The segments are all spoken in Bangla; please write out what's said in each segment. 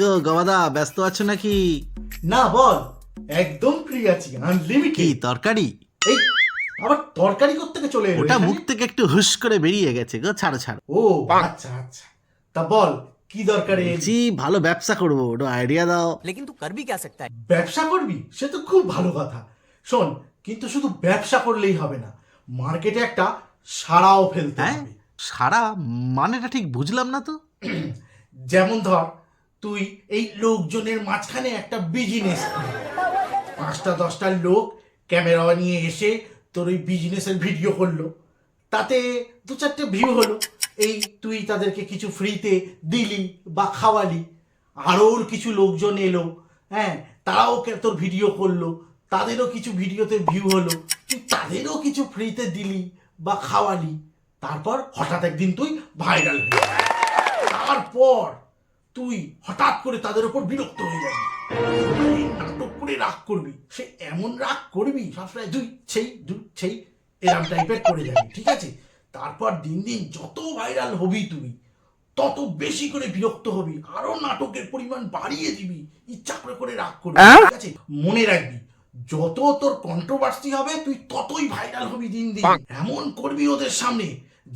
গো গবাদা, ব্যস্ত আছো নাকি? না বল, একদম ফ্রি আছি, কি আনলিমিটেড। তরকারি? এই আবার তরকারি করতে চলে এলো ওটা এখানে? মুখ থেকে একটু হুস করে বেরিয়ে গেছে গো, ছাড়ো ছাড়ো। ও আচ্ছা আচ্ছা, তা বল কি দরকারে এলি? বলছি ভালো ব্যবসা করবো, ওটা আইডিয়া দাও। लेकिन तू कर भी क्या सकता है। ব্যবসা করবি? সে তো খুব ভালো কথা। শোন, কিন্তু শুধু ব্যবসা করলেই হবে না, মার্কেটে একটা সাড়াও ফেলতে হ্যাঁ, হবে। সারা মানেটা ঠিক বুঝলাম না তো। যেমন ধর, তুই এই লোকজনের মাঝখানে একটা বিজনেস, 5টা 10টা লোক ক্যামেরা নিয়ে এসে তোর ওই বিজনেসের ভিডিও করলো, তাতে 2-4টে ভিউ হলো, এই তুই তাদেরকে কিছু ফ্রিতে দিলি বা খাওয়ালি, আরও কিছু লোকজন এলো, হ্যাঁ, তারাও তোর ভিডিও করলো, তাদেরও কিছু ভিডিওতে ভিউ হলো, তুই তাদেরও কিছু ফ্রিতে দিলি বা খাওয়ালি, তারপর হঠাৎ একদিন তুই ভাইরাল হয়ে গেলি। তারপর তুই হঠাৎ করে তাদের উপর বিরক্ত হয়ে যাবি, নাটক করে রাগ করবি, সে এমন রাগ করবি সবসময় দুই সেই এরম টাইপের করে যাবি, ঠিক আছে? তারপর দিন দিন যত ভাইরাল হবি তুই, তত বেশি করে বিরক্ত হবি, আরো নাটকের পরিমাণ বাড়িয়ে দিবি, ইচ্ছা করে রাগ করবি, ঠিক আছে? মনে রাখবি, যত তোর কন্ট্রোভার্সি হবে তুই ততই ভাইরাল হবি দিন দিন। এমন করবি ওদের সামনে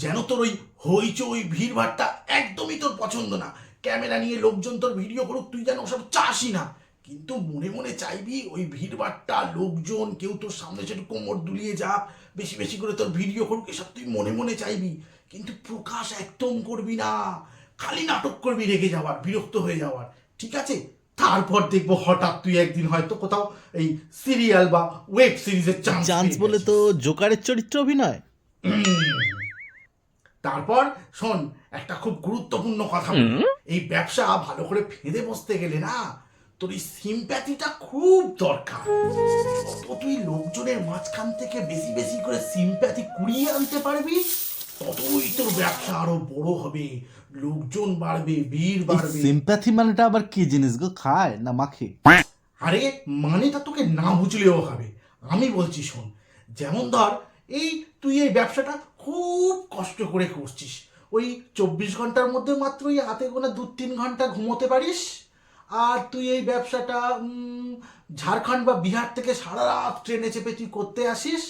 যেন তোর ওই হইচই ভিড়ভাড়টা একদমই তোর পছন্দ না, ক্যামেরা নিয়ে লোকজন তোর ভিডিও করুক, তুই যেন ওসব চাসই না, কিন্তু মনে মনে চাইবি ওই ভিড়ভাড়টা, লোকজন কেউ তোর সামনে সেটা কোমর দুলিয়ে যাক, বেশি বেশি করে তোর ভিডিও করুক, এসব তুই মনে মনে চাইবি, কিন্তু প্রকাশ একদম করবি না, খালি নাটক করবি রেগে যাওয়ার, বিরক্ত হয়ে যাওয়ার, ঠিক আছে? তারপর দেখবো হঠাৎ তুই একদিন হয়তো কোথাও এই সিরিয়াল বা ওয়েব সিরিজের চান্স বলে তো জোকারের চরিত্র অভিনয়। তারপর শোন, একটা খুব গুরুত্বপূর্ণ কথা বলি, এই ব্যবসা ভালো করে ফেঁদে বসতে গেলে না, তোর এই সিম্প্যাথিটা খুব দরকার। যত তুই লোকজনের মাঝখান থেকে বেশি বেশি করে সিম্প্যাথি কুড়িয়ে আনতে পারবি, ততই তোর ব্যবসা আরো বড় হবে, লোকজন বাড়বে, ভিড় বাড়বে। সিম্প্যাথি মানেটা আবার কি জিনিস গো, খায় না মাখে? আরে মানেটা তোকে না বুঝলেও হবে, আমি বলছি শোন। যেমন ধর, এই তুই এই ব্যবসাটা খুব কষ্ট করে করছিস, ওই 24 ঘন্টার মধ্যে মাত্র ওই হাতে গোনা 2-3 ঘন্টা ঘুমোতে পারিস, আর তুই এই ব্যবসাটা ঝাড়খণ্ড বা বিহার থেকে সারা রাত ট্রেনে চেপে তুই করতে আসিস,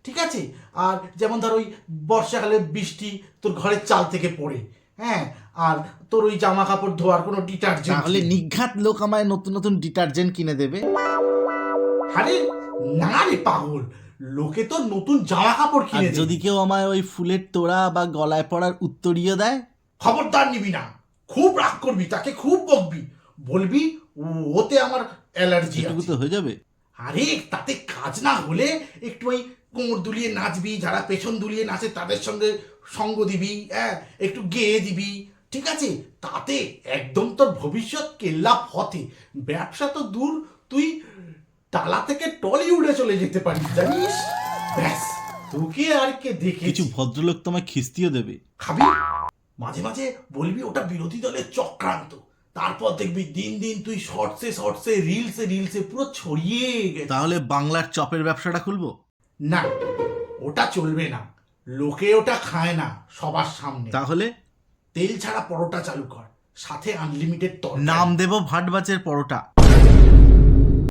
ঠিক আছে? আর যেমন ধর ওই বর্ষাকালে বৃষ্টি তোর ঘরের চাল থেকে পড়ে, হ্যাঁ, আর তোর ওই জামা কাপড় ধোয়ার কোনো ডিটারজেন্ট, তাহলে নিঘাত লোক আমায় নতুন নতুন ডিটারজেন্ট কিনে দেবে। আরে না রে পাগল, লোকে তো নতুন জামা কাপড় আর কিনে দেবে। যদি কেউ আমায় ওই ফুলের তোড়া বা গলায় পড়ার উত্তরীয় দেয়? খবরদার নিবি না, খুব রাগ করবি, তাকে খুব বকবি, বলবি ওতে আমার অ্যালার্জি এটুকু আছে। তো হয়ে যাবে। আরে তাতে কাজ না হলে একটু ওই কোমর দুলিয়ে নাচবি, যারা পেছন দুলিয়ে নাচে তাদের সঙ্গে সঙ্গ দিবি, হ্যাঁ, একটু গেয়ে দিবি, ঠিক আছে? তাতে একদম তোর ভবিষ্যৎ কেল্লা ফতে, ব্যবসা তো দূর, তুই টালা থেকে টলিউডে চলে যেতে পারিস, জানিস? ব্যাস, তোকে আর কে দেখে কিছু ভদ্রলোক তোমায় খিস্তিও দেবে। খাবি, মাঝে মাঝে বলবি ওটা বিরোধী দলের চক্রান্ত, তারপর দেখবি দিন দিন তুই শর্টসে রিলসে পুরো ছড়িয়ে গেছে। তাহলে বাংলার চপের ব্যবসাটা খুলবো? না, ওটা চলবে না, লোকে ওটা খায় না সবার সামনে। তাহলে তেল ছাড়া পরোটা চালু কর, সাথে আনলিমিটেড তরকারি। নাম দেবো ভাটবাচের পরোটা।